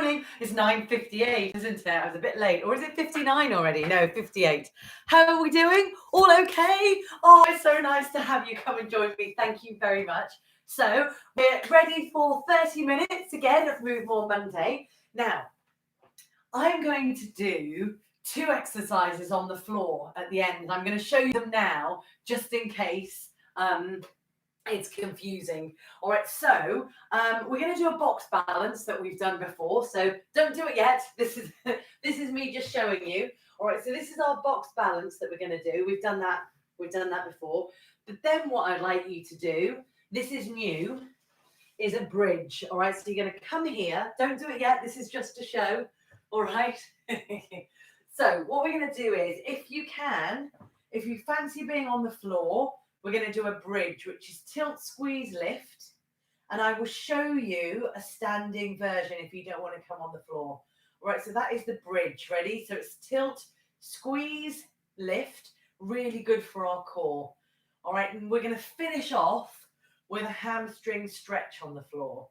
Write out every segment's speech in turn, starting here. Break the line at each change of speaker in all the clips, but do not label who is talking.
morning. It's 9:58, isn't it? I was a bit late. Or is it 59 already? No, 58. How are we doing? All okay? Oh, it's so nice to have you come and join me. Thank you very much. So we're ready for 30 minutes again of Move More Monday. Now, I'm going to do 2 exercises on the floor at the end. I'm going to show you them now, just in case it's confusing. All right, so we're going to do a box balance that we've done before. So don't do it yet. This is me just showing you. All right, so this is our box balance that we're going to do. We've done that before. But then what I'd like you to do, this is new, is a bridge. All right, so you're going to come here. Don't do it yet. This is just a show. All right. So what we're going to do is, if you fancy being on the floor, we're going to do a bridge, which is tilt, squeeze, lift. And I will show you a standing version if you don't want to come on the floor. All right, so that is the bridge. Ready? So it's tilt, squeeze, lift. Really good for our core. All right, and we're going to finish off with a hamstring stretch on the floor.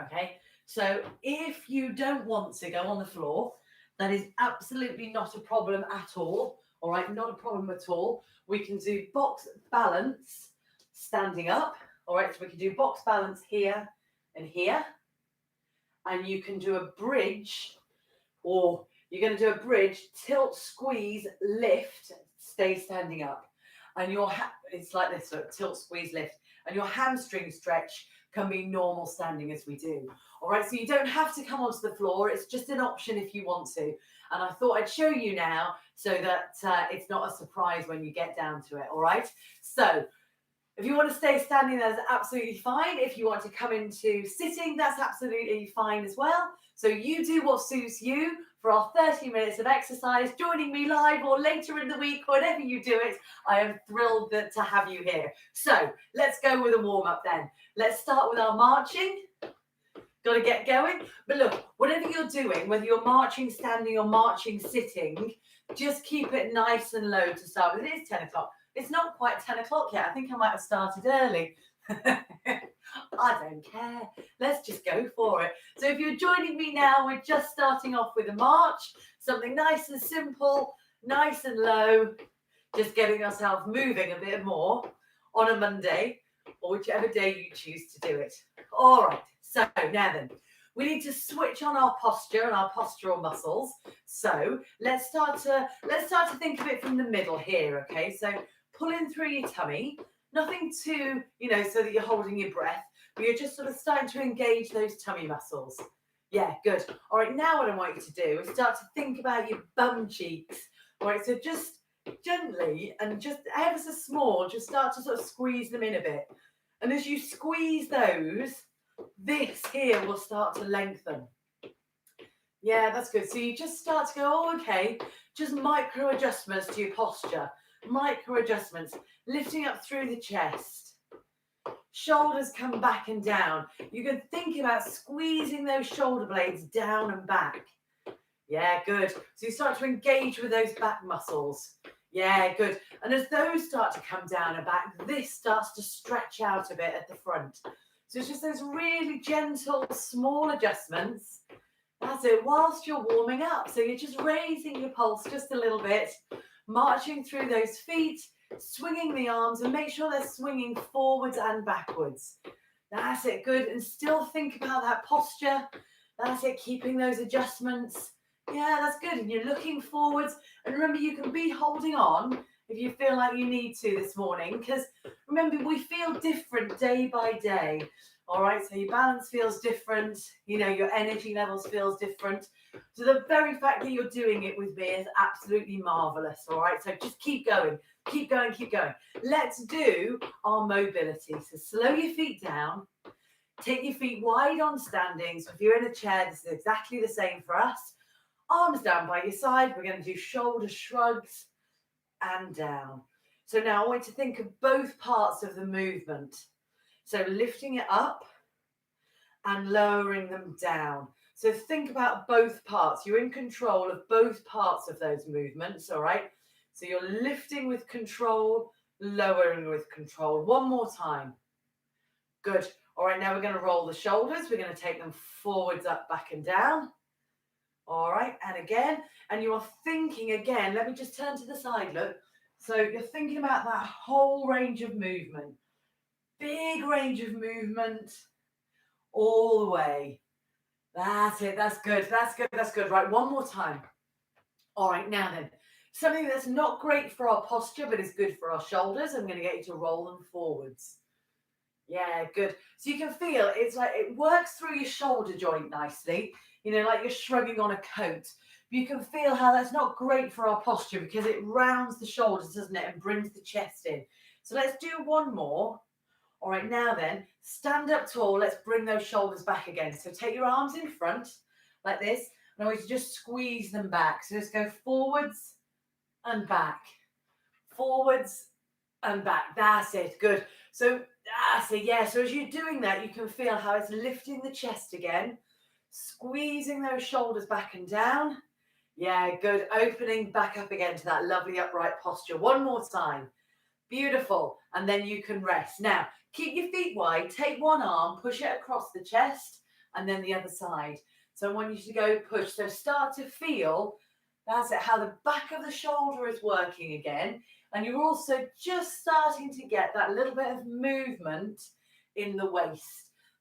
Okay, so if you don't want to go on the floor, that is absolutely not a problem at all. All right, not a problem at all. We can do box balance standing up. All right, so we can do box balance here and here. And you can do a bridge, or you're going to do a bridge, tilt, squeeze, lift, stay standing up. And it's like this, look, tilt, squeeze, lift. And your hamstring stretch can be normal standing as we do. All right, so you don't have to come onto the floor. It's just an option if you want to. And I thought I'd show you now so that it's not a surprise when you get down to it. All right, so if you want to stay standing, that's absolutely fine. If you want to come into sitting, that's absolutely fine as well. So you do what suits you for our 30 minutes of exercise, joining me live or later in the week, whenever you do it. I am thrilled to have you here. So let's go with a warm up then. Let's start with our marching. Got to get going. But look, whatever you're doing, whether you're marching standing or marching sitting, just keep it nice and low to start with. It is 10 o'clock. It's not quite 10 o'clock yet. I think I might have started early. I don't care. Let's just go for it. So if you're joining me now, we're just starting off with a march. Something nice and simple, nice and low. Just getting ourselves moving a bit more on a Monday or whichever day you choose to do it. All right. So now then, we need to switch on our posture and our postural muscles. So let's start to think of it from the middle here. Okay. So pulling through your tummy. Nothing too, so that you're holding your breath, but you're just sort of starting to engage those tummy muscles. Yeah, good. All right, now what I want you to do is start to think about your bum cheeks. All right, so just gently and just ever so small, just start to sort of squeeze them in a bit. And as you squeeze those, this here will start to lengthen. Yeah, that's good. So you just start to go, oh, okay, just micro adjustments to your posture. Micro adjustments, lifting up through the chest. Shoulders come back and down. You can think about squeezing those shoulder blades down and back. Yeah, good. So you start to engage with those back muscles. Yeah, good. And as those start to come down and back, this starts to stretch out a bit at the front. So it's just those really gentle, small adjustments. That's it, whilst you're warming up. So you're just raising your pulse just a little bit. Marching through those feet, swinging the arms, and make sure they're swinging forwards and backwards. That's it, good. And still think about that posture. That's it, keeping those adjustments. Yeah, that's good. And you're looking forwards. And remember, you can be holding on if you feel like you need to this morning, because remember, we feel different day by day. All right, so your balance feels different. Your energy levels feels different. So the very fact that you're doing it with me is absolutely marvelous. All right, so just keep going, keep going, keep going. Let's do our mobility. So slow your feet down. Take your feet wide on standing. So if you're in a chair, this is exactly the same for us. Arms down by your side. We're going to do shoulder shrugs and down. So now I want you to think of both parts of the movement. So lifting it up and lowering them down. So think about both parts. You're in control of both parts of those movements, all right? So you're lifting with control, lowering with control. One more time. Good. All right, now we're going to roll the shoulders. We're going to take them forwards, up, back and down. All right, and again, and you are thinking again, let me just turn to the side, look. So you're thinking about that whole range of movement. Big range of movement all the way. That's it, that's good, that's good, that's good. Right, one more time. All right, now then, something that's not great for our posture, but is good for our shoulders. I'm going to get you to roll them forwards. Yeah, good. So you can feel it's like it works through your shoulder joint nicely, you know, like you're shrugging on a coat. You can feel how that's not great for our posture because it rounds the shoulders, doesn't it, and brings the chest in. So let's do one more. All right, now then, stand up tall. Let's bring those shoulders back again. So take your arms in front like this, and I want you to just squeeze them back. So just go forwards and back, forwards and back. That's it. Good. So that's it. Yeah. So as you're doing that, you can feel how it's lifting the chest again, squeezing those shoulders back and down. Yeah, good. Opening back up again to that lovely upright posture. One more time. Beautiful. And then you can rest. Now, keep your feet wide. Take one arm, push it across the chest, and then the other side. So I want you to go push. So start to feel, that's it, how the back of the shoulder is working again. And you're also just starting to get that little bit of movement in the waist.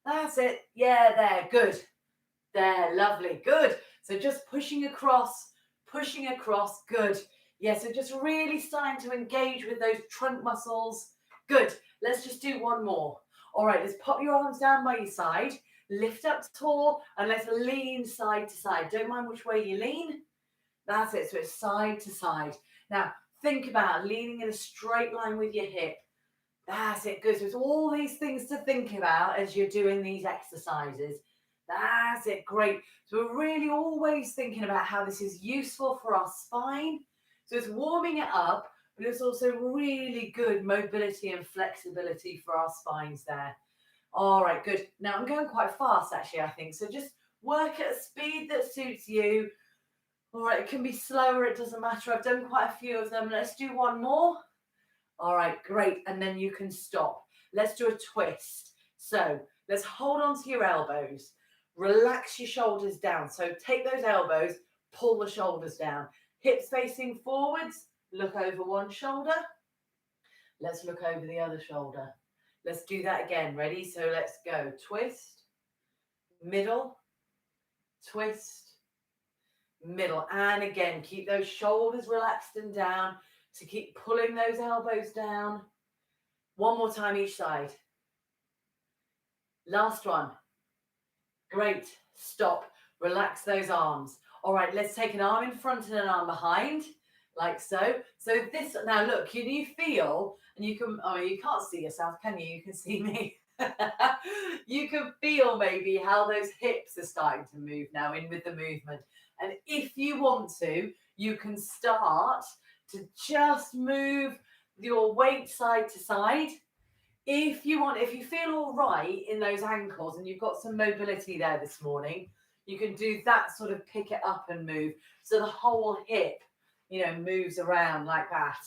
That's it. Yeah, there. Good. There. Lovely. Good. So just pushing across. Good. Yeah, so just really starting to engage with those trunk muscles. Good. Let's just do one more. All right, let's pop your arms down by your side. Lift up tall and let's lean side to side. Don't mind which way you lean. That's it. So it's side to side. Now, think about leaning in a straight line with your hip. That's it. Good. So it's all these things to think about as you're doing these exercises. That's it. Great. So we're really always thinking about how this is useful for our spine. So it's warming it up, but it's also really good mobility and flexibility for our spines there. All right, good. Now I'm going quite fast actually, I think. So just work at a speed that suits you. All right, it can be slower, it doesn't matter. I've done quite a few of them. Let's do one more. All right, great. And then you can stop. Let's do a twist. So let's hold on to your elbows. Relax your shoulders down. So take those elbows, pull the shoulders down. Hips facing forwards, look over one shoulder. Let's look over the other shoulder. Let's do that again. Ready? So let's go. Twist, middle, twist, middle. And again, keep those shoulders relaxed and down. So keep pulling those elbows down. One more time each side. Last one. Great. Stop. Relax those arms. All right, let's take an arm in front and an arm behind, like so. So this, now look, can you feel, and you can, oh, you can't see yourself, can you? You can see me. You can feel maybe how those hips are starting to move now in with the movement. And if you want to, you can start to just move your weight side to side. If you want, if you feel all right in those ankles and you've got some mobility there this morning, you can do that, sort of pick it up and move. So the whole hip, you know, moves around like that.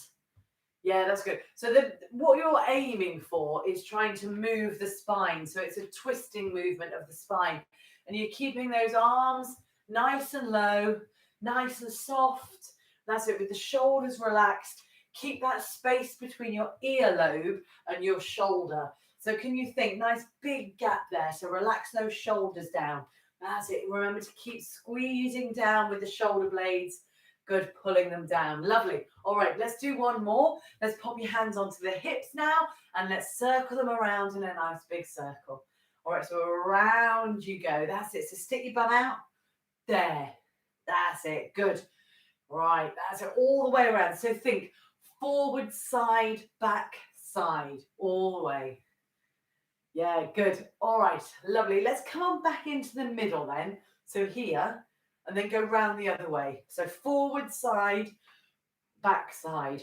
Yeah, that's good. So what you're aiming for is trying to move the spine. So it's a twisting movement of the spine. And you're keeping those arms nice and low, nice and soft. That's it, with the shoulders relaxed. Keep that space between your earlobe and your shoulder. So can you think, nice big gap there. So relax those shoulders down. That's it. Remember to keep squeezing down with the shoulder blades. Good, pulling them down. Lovely. All right, let's do one more. Let's pop your hands onto the hips now and let's circle them around in a nice big circle. All right, so around you go. That's it. So stick your bum out. There. That's it. Good. Right, that's it. All the way around. So think forward, side, back, side. All the way. Yeah, good. All right, lovely. Let's come on back into the middle then. So here, and then go round the other way. So forward, side, back, side.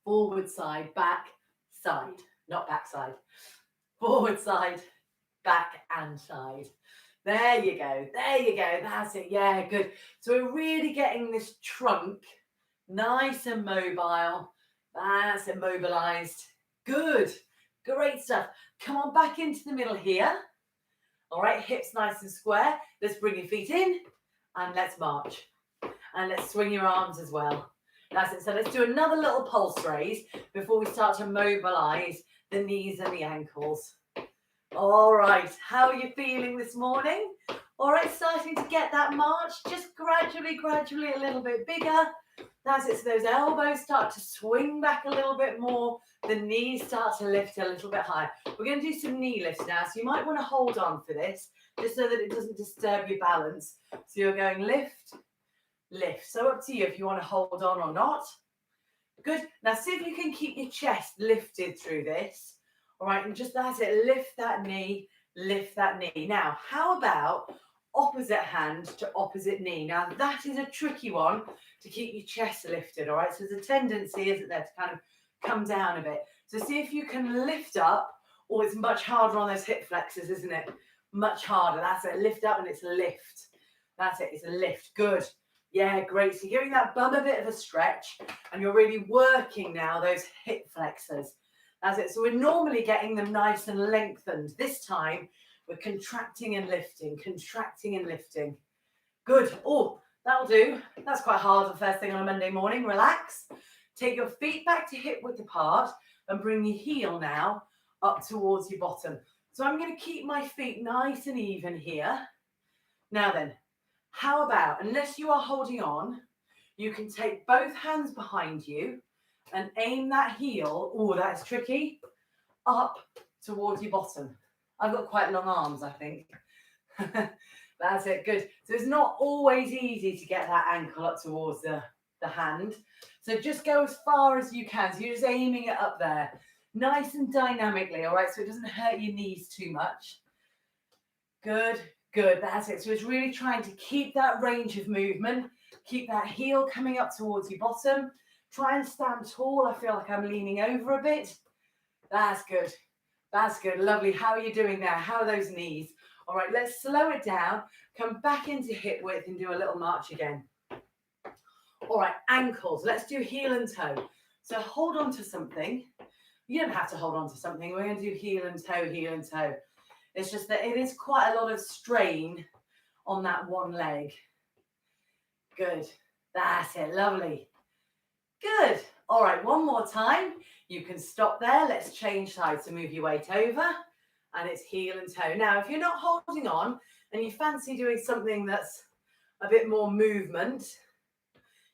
Forward, side, back, side. Not back side. Forward, side, back and side. There you go. There you go. That's it. Yeah, good. So we're really getting this trunk nice and mobile. That's it, mobilized. Good. Great stuff. Come on back into the middle here. All right, hips nice and square. Let's bring your feet in and let's march. And let's swing your arms as well. That's it. So let's do another little pulse raise before we start to mobilize the knees and the ankles. All right, how are you feeling this morning? All right, starting to get that march, just gradually a little bit bigger. That's it. So those elbows start to swing back a little bit more. The knees start to lift a little bit higher. We're going to do some knee lifts now. So you might want to hold on for this, just so that it doesn't disturb your balance. So you're going lift, lift. So up to you if you want to hold on or not. Good. Now see if you can keep your chest lifted through this. All right, and just that's it. Lift that knee, lift that knee. Now, how about opposite hand to opposite knee? Now, that is a tricky one to keep your chest lifted, all right? So there's a tendency, isn't there, to kind of come down a bit. So see if you can lift up, or it's much harder on those hip flexors, isn't it? Much harder. That's it. Lift up and it's a lift. That's it. It's a lift. Good. Yeah, great. So you're giving that bum a bit of a stretch, and you're really working now those hip flexors. That's it. So we're normally getting them nice and lengthened. This time we're contracting and lifting, contracting and lifting. Good. Oh, that'll do. That's quite hard the first thing on a Monday morning. Relax. Take your feet back to hip width apart and bring your heel now up towards your bottom. So I'm going to keep my feet nice and even here. Now then, how about, unless you are holding on, you can take both hands behind you and aim that heel, oh, that's tricky, up towards your bottom. I've got quite long arms, I think. That's it, good. So it's not always easy to get that ankle up towards the hand. So just go as far as you can. So you're just aiming it up there, nice and dynamically, all right? So it doesn't hurt your knees too much. Good, good, that's it. So it's really trying to keep that range of movement, keep that heel coming up towards your bottom. Try and stand tall. I feel like I'm leaning over a bit. That's good. That's good. Lovely. How are you doing there? How are those knees? All right, let's slow it down. Come back into hip width and do a little march again. All right, ankles. Let's do heel and toe. So hold on to something. You don't have to hold on to something. We're going to do heel and toe, heel and toe. It's just that it is quite a lot of strain on that one leg. Good. That's it. Lovely. Good. All right, one more time. You can stop there. Let's change sides to move your weight over. And it's heel and toe. Now, if you're not holding on and you fancy doing something that's a bit more movement,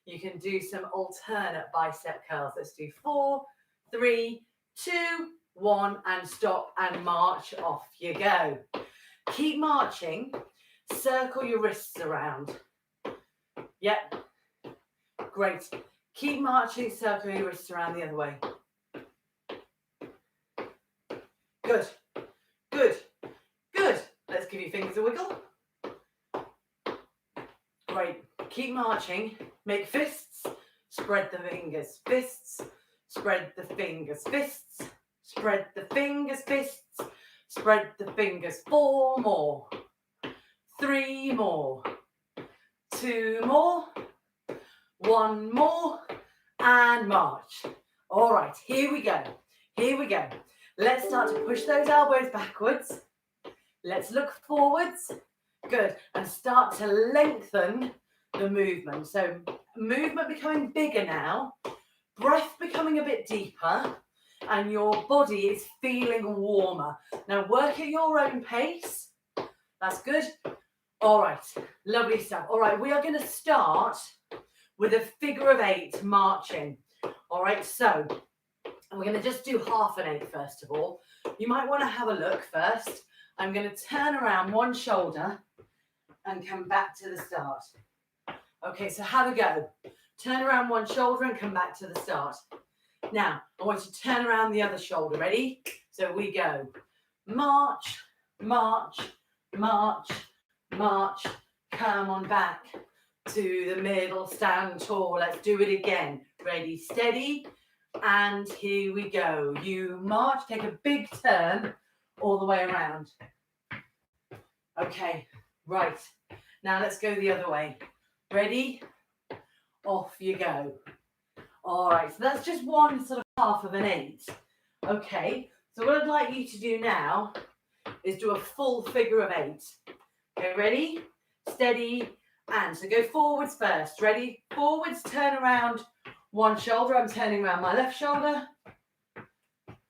you can do some alternate bicep curls. Let's do 4, 3, 2, 1, and stop and march. Off you go. Keep marching. Circle your wrists around. Yep. Great. Keep marching, circle your wrists around the other way. Good, good, good. Let's give your fingers a wiggle. Great. Keep marching. Make fists. Spread the fingers. Fists. Spread the fingers. Fists. Spread the fingers. Fists. Spread the fingers. 4 more. 3 more. 2 more. 1 more, and march. All right, here we go. Here we go. Let's start to push those elbows backwards. Let's look forwards. Good. And start to lengthen the movement. So movement becoming bigger now, breath becoming a bit deeper, and your body is feeling warmer. Now work at your own pace. That's good. All right, lovely stuff. All right, we are going to start with a figure of 8 marching. All right, so we're going to just do half an 8 first of all. You might want to have a look first. I'm going to turn around one shoulder and come back to the start. Okay, so have a go. Turn around one shoulder and come back to the start. Now, I want you to turn around the other shoulder. Ready? So we go. March, march, march, march. Come on back to the middle, stand tall. Let's do it again. Ready, steady, and here we go. You march, take a big turn all the way around. Okay, right. Now let's go the other way. Ready? Off you go. All right, so that's just one sort of half of an 8. Okay, So what I'd like you to do now is do a full figure of 8. Okay, ready, steady, and so go forwards first. Ready, forwards, turn around one shoulder. I'm turning around my left shoulder.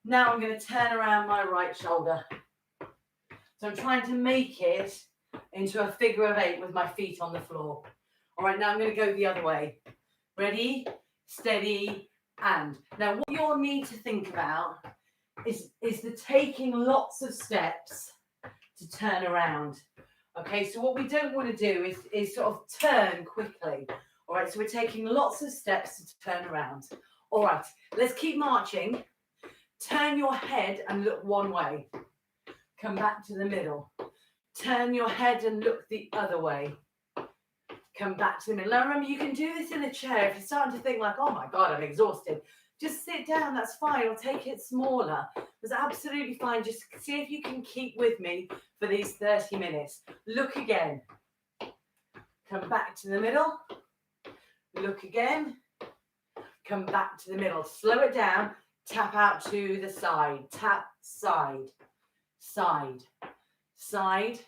Now I'm going to turn around my right shoulder. So I'm trying to make it into a figure of 8 with my feet on the floor. All right, now I'm going to go the other way. Ready, steady, and. Now what you'll need to think about is the taking lots of steps to turn around. Okay, so what we don't want to do is sort of turn quickly. All right, so we're taking lots of steps to turn around. All right, let's keep marching. Turn your head and look one way. Come back to the middle. Turn your head and look the other way. Come back to the middle. Now remember, you can do this in a chair. If you're starting to think like, oh my God, I'm exhausted, just sit down, that's fine, or take it smaller. That's absolutely fine. Just see if you can keep with me for these 30 minutes. Look again. Come back to the middle. Look again. Come back to the middle. Slow it down. Tap out to the side. Tap, side, side, side,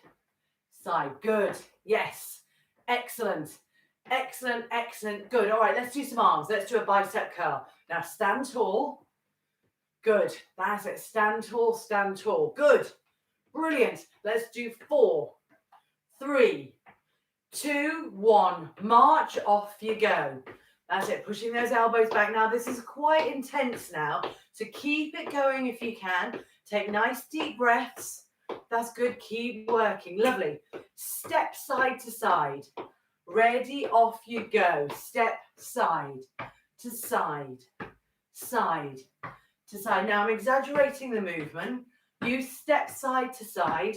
side. Good. Yes. Excellent. Excellent, excellent. Good. All right, let's do some arms. Let's do a bicep curl. Now stand tall. Good. That's it. Stand tall, stand tall. Good. Brilliant. Let's do 4, 3, 2, 1. March, off you go. That's it. Pushing those elbows back. Now this is quite intense now, so keep it going if you can. Take nice deep breaths. That's good. Keep working. Lovely. Step side to side. Ready, off you go. Step side to side, side to side. Now I'm exaggerating the movement. You step side to side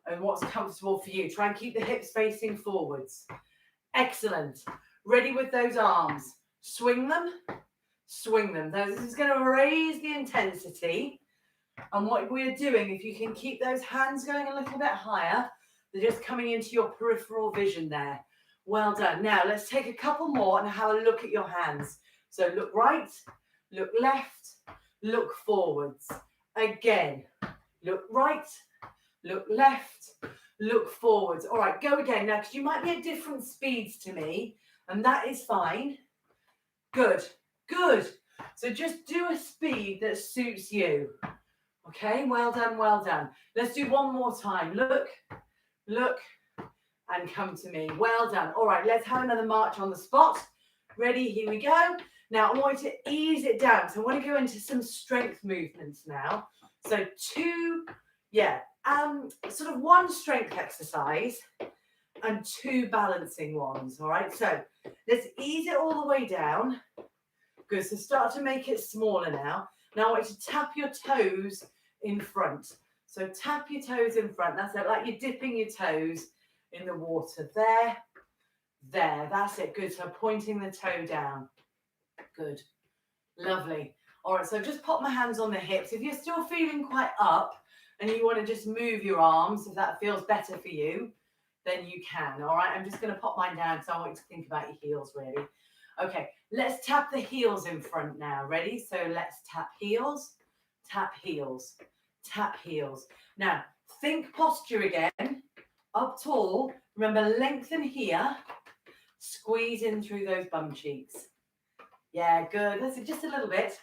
and what's comfortable for you. Try and keep the hips facing forwards. Excellent. Ready with those arms. Swing them, swing them. This is going to raise the intensity. And what we're doing, if you can keep those hands going a little bit higher, they're just coming into your peripheral vision there. Well done. Now let's take a couple more and have a look at your hands. So look right, look left, look forwards. Again, look right, look left, look forwards. All right, go again now, because you might be at different speeds to me, and that is fine. Good, good. So just do a speed that suits you. Okay, well done, well done. Let's do one more time. Look, look, and come to me. Well done. All right, let's have another march on the spot. Ready? Here we go. Now I want you to ease it down. So I want to go into some strength movements now. So sort of one strength exercise and 2 balancing ones. All right, so let's ease it all the way down. Good. So start to make it smaller now. Now I want you to tap your toes in front. So tap your toes in front. That's it, like you're dipping your toes in the water. There, there, that's it. Good. So pointing the toe down. Good. Lovely. All right, so just pop my hands on the hips. If you're still feeling quite up and you want to just move your arms, if that feels better for you, then you can. All right, I'm just going to pop mine down because I want you to think about your heels, really. Okay, let's tap the heels in front now. Ready? So let's tap heels, tap heels, tap heels. Now, think posture again. Up tall. Remember, lengthen here. Squeeze in through those bum cheeks. Yeah, good. That's it, just a little bit.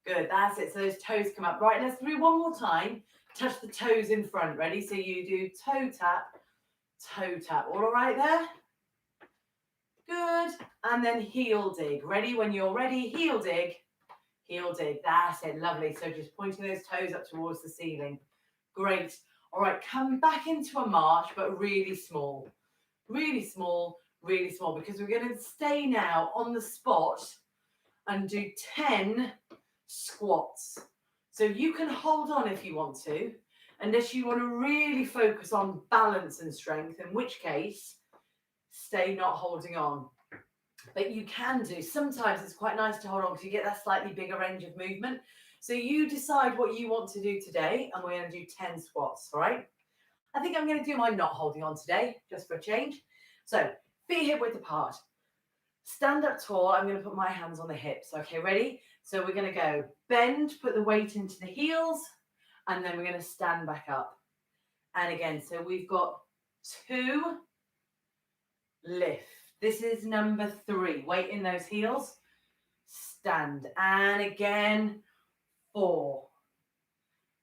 Good, that's it. So those toes come up. Right, let's do one more time. Touch the toes in front. Ready? So you do toe tap, toe tap. All right there? Good. And then heel dig. Ready? When you're ready, heel dig. Heel dig. That's it. Lovely. So just pointing those toes up towards the ceiling. Great. All right, come back into a march, but really small. Really small, really small, because we're going to stay now on the spot and do 10 squats. So you can hold on if you want to, unless you want to really focus on balance and strength, in which case, stay not holding on. But you can do. Sometimes it's quite nice to hold on because you get that slightly bigger range of movement. So you decide what you want to do today, and we're going to do 10 squats, all right? I think I'm going to do my not holding on today, just for a change. So feet hip width apart. Stand up tall. I'm going to put my hands on the hips. Okay, ready? So we're going to go bend, put the weight into the heels, and then we're going to stand back up. And again, so we've got 2, lift. This is number 3. Weight in those heels, stand. And again, 4,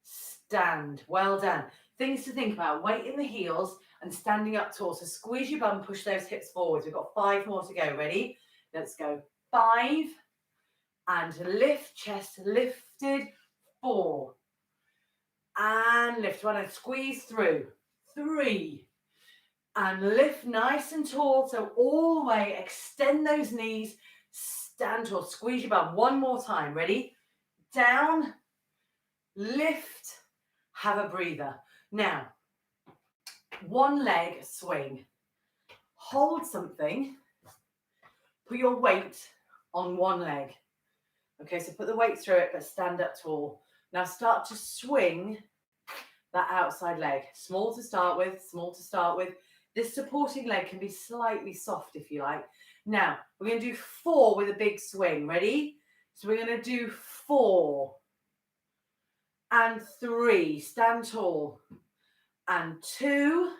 stand. Well done. Things to think about, weight in the heels and standing up tall. So squeeze your bum, push those hips forwards. We've got 5 more to go. Ready? Let's go. 5, and lift, chest lifted. 4, and lift. Want to squeeze through. 3, and lift nice and tall. So all the way, extend those knees, stand tall, squeeze your bum. 1 more time. Ready? Down, lift, have a breather. Now, 1 leg swing. Hold something, put your weight on 1 leg. Okay, so put the weight through it, but stand up tall. Now start to swing that outside leg. Small to start with, small to start with. This supporting leg can be slightly soft if you like. Now, we're going to do 4 with a big swing. Ready? So we're going to do 4 and 3. Stand tall. And 2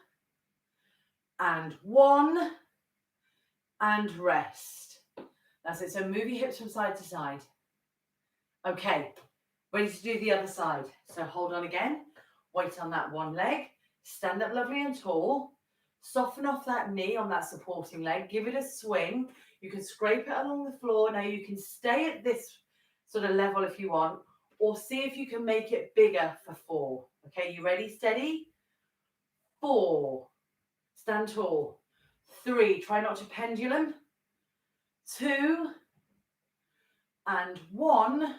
and 1 and rest. That's it. So move your hips from side to side. Okay, ready to do the other side. So hold on again. Weight on that 1 leg. Stand up lovely and tall. Soften off that knee on that supporting leg. Give it a swing. You can scrape it along the floor. Now you can stay at this sort of level if you want, or see if you can make it bigger for 4. Okay, you ready? Steady? 4. Stand tall. 3. Try not to pendulum. 2 and 1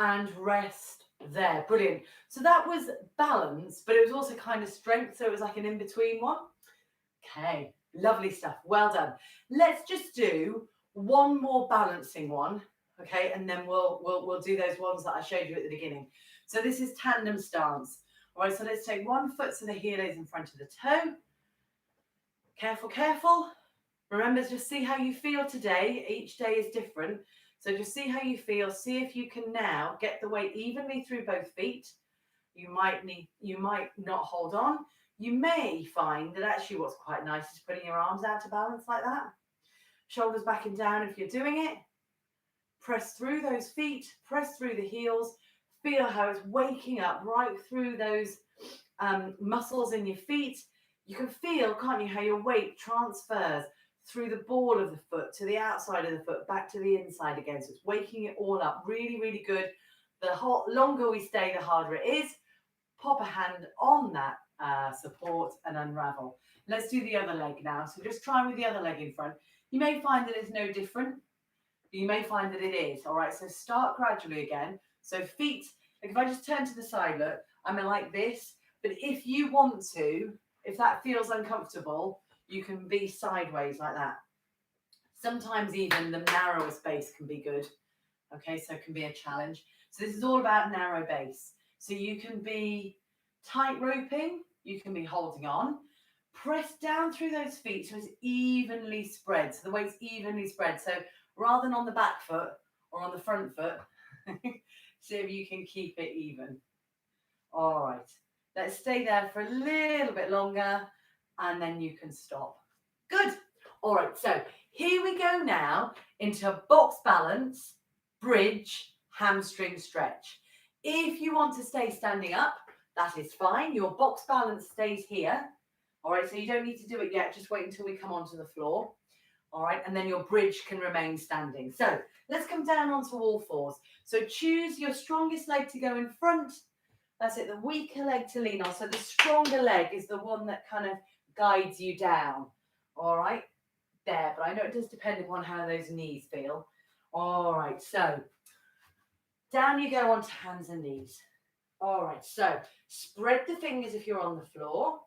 and rest there. Brilliant. So that was balance, but it was also kind of strength. So it was like an in-between one. Okay, lovely stuff. Well done. Let's just do 1 more balancing one. Okay, and then we'll do those ones that I showed you at the beginning. So this is tandem stance. All right, so let's take 1 foot so the heel is in front of the toe. Careful, careful. Remember, just see how you feel today. Each day is different. So just see how you feel. See if you can now get the weight evenly through both feet. You might not hold on. You may find that actually what's quite nice is putting your arms out to balance like that. Shoulders back and down if you're doing it. Press through those feet. Press through the heels. Feel how it's waking up right through those muscles in your feet. You can feel, can't you, how your weight transfers through the ball of the foot to the outside of the foot, back to the inside again. So it's waking it all up. Really, really good. The longer we stay, the harder it is. Pop a hand on that support and unravel. Let's do the other leg now. So just try with the other leg in front. You may find that it's no different, but you may find that it is. All right, so start gradually again. So feet, like if I just turn to the side, look, I'm like this. But if you want to, if that feels uncomfortable, you can be sideways like that. Sometimes even the narrower space can be good. Okay, so it can be a challenge. So this is all about narrow base. So you can be tight roping, you can be holding on. Press down through those feet so it's evenly spread. So the weight's evenly spread. So rather than on the back foot or on the front foot, see if you can keep it even. All right, let's stay there for a little bit longer. And then you can stop. Good. All right, so here we go now into box balance, bridge, hamstring stretch. If you want to stay standing up, that is fine. Your box balance stays here. All right, so you don't need to do it yet. Just wait until we come onto the floor. All right, and then your bridge can remain standing. So let's come down onto all fours. So choose your strongest leg to go in front. That's it, the weaker leg to lean on. So the stronger leg is the one that kind of guides you down. All right, there. But I know it does depend upon how those knees feel. All right, so down you go onto hands and knees. All right, so spread the fingers if you're on the floor.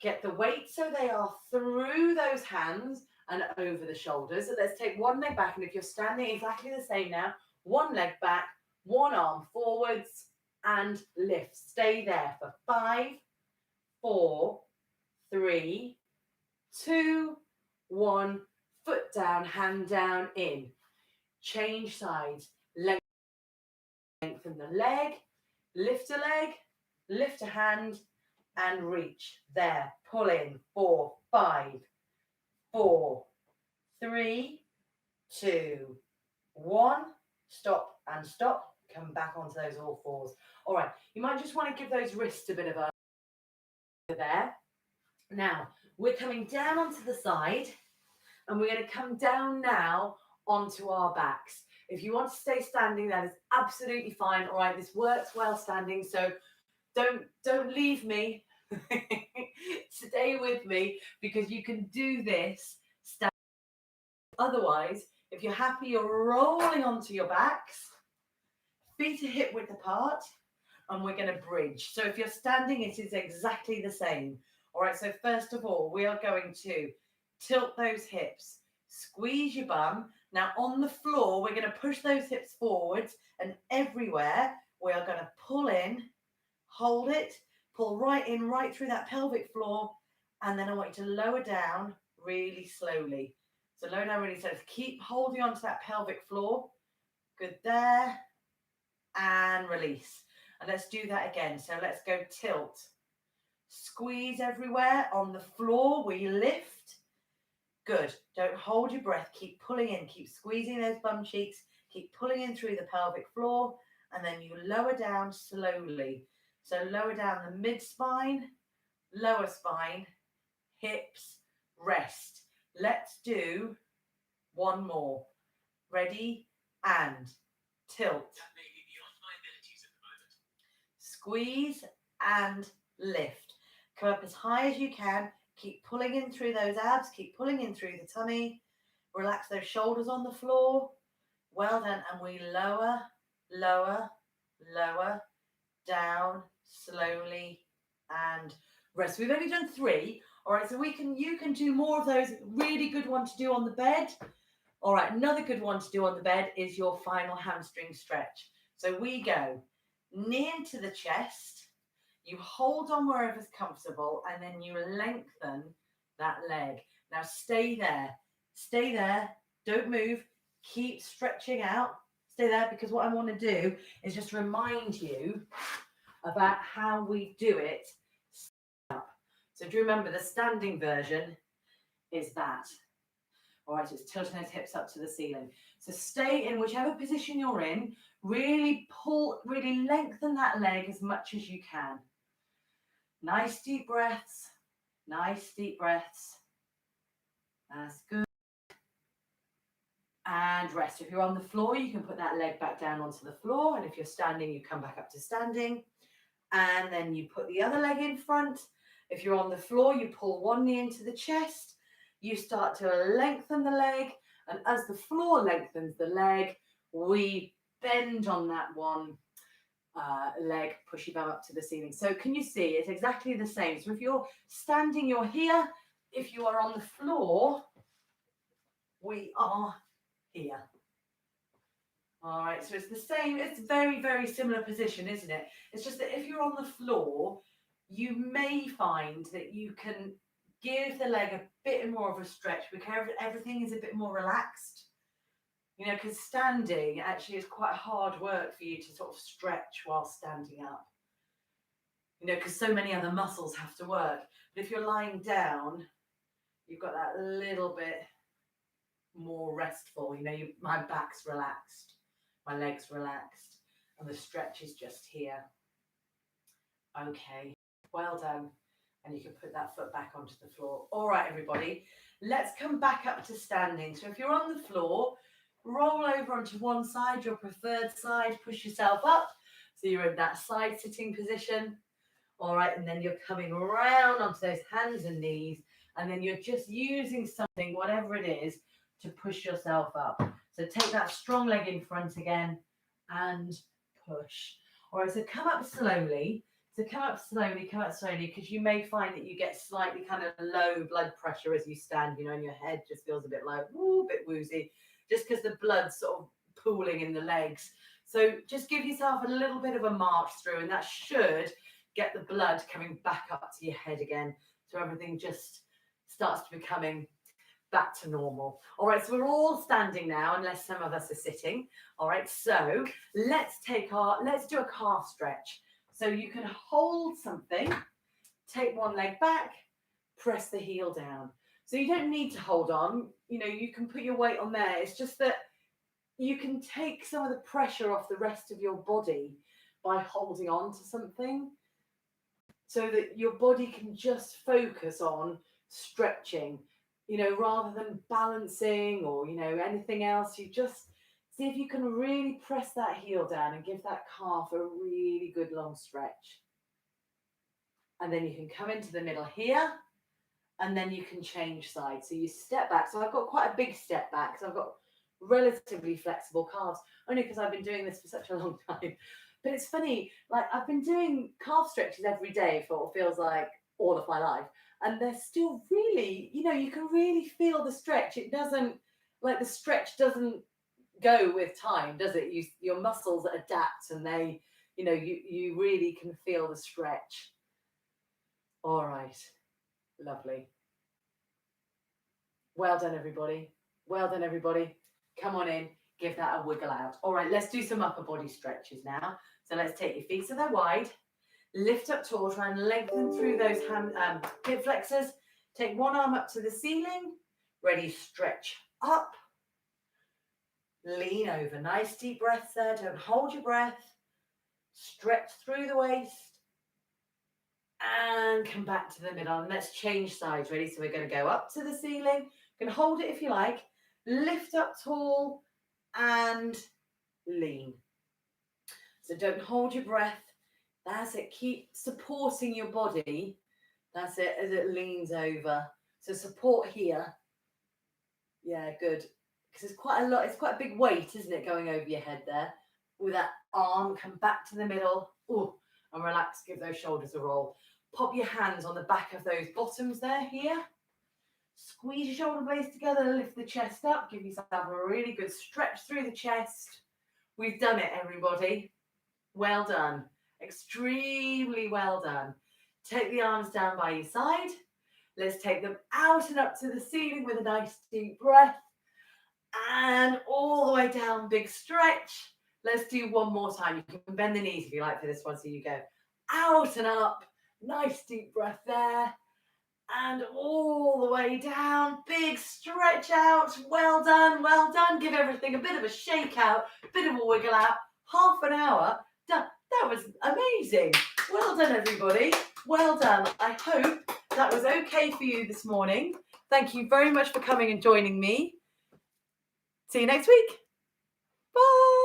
Get the weight so they are through those hands and over the shoulders. So let's take 1 leg back. And if you're standing exactly the same now, 1 leg back, 1 arm forwards and lift. Stay there for 5, 4, 3, 2, 1. Foot down, hand down, in. Change sides. Lengthen the leg, lift a leg, lift a hand, and reach. There. Pull in. 4, 5, 4, 3, 2, 1. Stop and stop. Come back onto those all fours. All right. You might just want to give those wrists a bit of a there. Now, we're coming down onto the side, and we're going to come down now onto our backs. If you want to stay standing, that is absolutely fine. All right, this works well standing, so don't leave me. Stay with me, because you can do this standing. Otherwise, if you're happy, you're rolling onto your backs, feet are hip width apart, and we're going to bridge. So if you're standing, it is exactly the same. All right, so first of all, we are going to tilt those hips, squeeze your bum. Now on the floor, we're going to push those hips forwards, and everywhere we are going to pull in, hold it, pull right in, right through that pelvic floor, and then I want you to lower down really slowly. So lower down really slowly. Keep holding onto that pelvic floor. Good there. And release. And let's do that again. So let's go tilt. Squeeze everywhere. On the floor, we lift. Good. Don't hold your breath. Keep pulling in. Keep squeezing those bum cheeks. Keep pulling in through the pelvic floor. And then you lower down slowly. So lower down the mid-spine, lower spine, hips, rest. Let's do one more. Ready? And tilt. Squeeze and lift. Come up as high as you can. Keep pulling in through those abs. Keep pulling in through the tummy. Relax those shoulders on the floor. Well done. And we lower, lower, lower, down, slowly, and rest. We've only done 3. All right, so you can do more of those. Really good one to do on the bed. All right, another good one to do on the bed is your final hamstring stretch. So we go knee into the chest, you hold on wherever's comfortable, and then you lengthen that leg. Now stay there, don't move, keep stretching out, stay there, because what I want to do is just remind you about how we do it. So do you remember the standing version is that? All right, so it's tilting those hips up to the ceiling. So stay in whichever position you're in, really pull, really lengthen that leg as much as you can. Nice deep breaths, nice deep breaths. That's good. And rest. If you're on the floor, you can put that leg back down onto the floor. And if you're standing, you come back up to standing. And then you put the other leg in front. If you're on the floor, you pull one knee into the chest. You start to lengthen the leg. And as the floor lengthens the leg, we bend on that one leg, push your bum up to the ceiling. So can you see it's exactly the same? So if you're standing, you're here. If you are on the floor, we are here. All right, so it's the same. It's very, very similar position, isn't it? It's just that if you're on the floor, you may find that you can give the leg a bit more of a stretch because everything is a bit more relaxed. You know, because standing actually is quite hard work for you to sort of stretch while standing up. You know, because so many other muscles have to work. But if you're lying down, you've got that little bit more restful. You know, my back's relaxed, my legs relaxed, and the stretch is just here. Okay, well done. And you can put that foot back onto the floor. All right, everybody, let's come back up to standing. So if you're on the floor, roll over onto one side, your preferred side, push yourself up. So you're in that side sitting position. All right, and then you're coming around onto those hands and knees, and then you're just using something, whatever it is, to push yourself up. So take that strong leg in front again and push. All right, so come up slowly. So come up slowly, because you may find that you get slightly kind of low blood pressure as you stand, you know, and your head just feels a bit like, a bit woozy, just because the blood's sort of pooling in the legs. So just give yourself a little bit of a march through, and that should get the blood coming back up to your head again. So everything just starts to becoming back to normal. All right, so we're all standing now, unless some of us are sitting. All right, so let's do a calf stretch. So you can hold something, take one leg back, press the heel down. So you don't need to hold on, you can put your weight on there. It's just that you can take some of the pressure off the rest of your body by holding on to something, so that your body can just focus on stretching, rather than balancing or, anything else. You just see if you can really press that heel down and give that calf a really good long stretch. And then you can come into the middle here, and then you can change sides. So you step back. So I've got quite a big step back. So I've got relatively flexible calves, only because I've been doing this for such a long time. But it's funny, like I've been doing calf stretches every day for what feels like all of my life. And they're still really, you can really feel the stretch. It doesn't, like the stretch doesn't go with time, does it? Your muscles adapt, and they, you really can feel the stretch. All right. Lovely. Well done, everybody. Well done, everybody. Come on in. Give that a wiggle out. All right, let's do some upper body stretches now. So let's take your feet so they're wide. Lift up tall. Try and lengthen through those hip flexors. Take one arm up to the ceiling. Ready, stretch up. Lean over. Nice deep breaths there. Don't hold your breath. Stretch through the waist. And come back to the middle. And let's change sides. Ready? So we're going to go up to the ceiling. You can hold it if you like. Lift up tall and lean. So don't hold your breath. That's it. Keep supporting your body. That's it, as it leans over. So support here. Yeah, good. Because it's quite a lot. It's quite a big weight, isn't it, going over your head there? With that arm, come back to the middle. Ooh, and relax. Give those shoulders a roll. Pop your hands on the back of those bottoms there, here. Squeeze your shoulder blades together, lift the chest up, give yourself a really good stretch through the chest. We've done it, everybody. Well done. Extremely well done. Take the arms down by your side. Let's take them out and up to the ceiling with a nice deep breath. And all the way down, big stretch. Let's do one more time. You can bend the knees if you like for this one. So you go out and up. Nice deep breath there. And all the way down, big stretch out. Well done, well done. Give everything a bit of a shake out, bit of a wiggle out. Half an hour done. That was amazing. Well done, everybody. Well done. I hope that was okay for you this morning. Thank you very much for coming and joining me. See you next week. Bye.